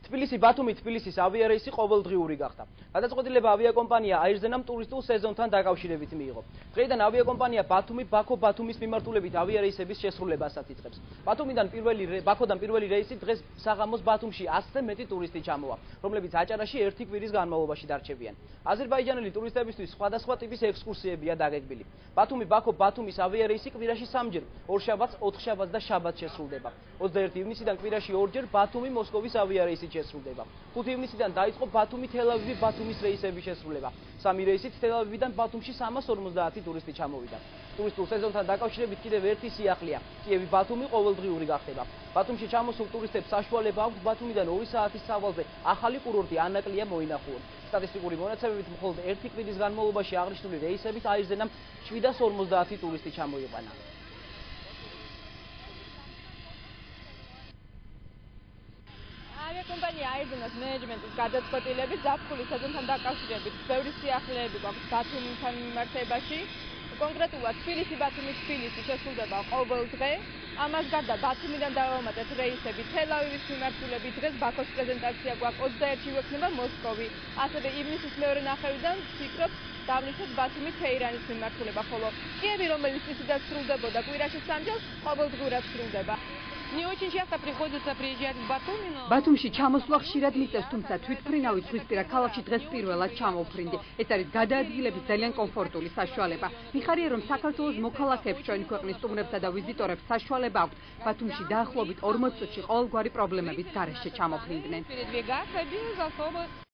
თბილისი-ბათუმი თბილისის ავიარეისი ყოველდღიური გახდა. გადაწყვეტილება ავიაკომპანია აირზენამ ტურისტულ სეზონთან დაკავშირებით მიიღო. დღეიდან ავიაკომპანია ბაქო-ბათუმის მიმართულებით ავიარეისების შესრულებასაც იწყებს. ბაქოდან პირველი რეისი დღეს საღამოს ბათუმში 100-ზე მეტი ტურისტი ჩამოვა, რომლებიც აჭარაში ერთი კვირის განმავლობაში დარჩებიან. აზერბაიჯანელი ტურისტებისთვის სხვადასხვა ტიპის ექსკურსიებია დაგეგმილი. ბათუმის ავიარეისი კვირაში 3 ჯერ, ორშაბათს, ოთხშაბათს და შაბათს შესრულდება. 21 ივნისიდან კვირაში 2 ჯერ ბათუმი-მოსკოვის ავიარეისი შესრულდება. 5 ივნისიდან დაიწყო ბათუმი-თელ-ავივი-ბათუმის რეისების შესრულება. 3 რეისით თელ-ავივიდან ბათუმში 350 ტურისტი ჩამოვიდა. ტურისტულ სეზონთან დაკავშირებით კიდევ ერთი სიახლეა. კიევი-ბათუმი ყოველდღიური გახდება. ბათუმში ჩამოსულ ტურისტებს საშუალება აქვს ბათუმიდან 2 საათის სავალზე ახალი კურორტი ანაკლია მოინახულონ. სტატისტიკური მონაცემებით მხოლოდ ერთი კვირის განმავლობაში აღნიშნული რეისებით აირზენამ 750 ტურისტი ჩამოიყვანა. ავიაკომპანია აირზენას მენეჯმენტის გადაწყვეტილებით ზაფხულის სეზონთან დაკავშირებით ბევრი სიახლეები გვაქვს ბათუმთან მიმართებაში. კონკრეტულად თბილისი-ბათუმი-თბილისი შესრულდება ყოველ დღე. ამას გარდა ბათუმიდან დავამატეთ რეისები თელ-ავივის მიმართულებით. დღეს ბაქოს პრეზენტაცია გვაქვს 21-ში ვექნება მოსკოვი. ასევე ივნისის მეორე ნახევრიდან ვფიქრობ დავნიშნოთ ბათუმი-თეირანის მიმართულება, ხოლო კიევი, რომელიც ისედაც სრულდებოდა კვირაში 3 ჯერს, ყოველდღურად სრულდება. ბათუმში ჩამოსვლა ხშირად მიწევს, თუმცა თვითმფრინავი ზღვისპირა ქალაქში დღეს პირველად ჩამოვფრინდი. ეს არის გადაადგილების ძალიან კომფორტული საშუალება. მიხარია, რომ საქართველოს მოქალაქეებს ჩვენი ქვეყნის სტუმრებსა და ვიზიტორებს საშუალება აქვთ ბათუმში დაახლოებით 40 წუთში ყოველგვარი პრობლემების გარეშე ჩამოფრინდნენ.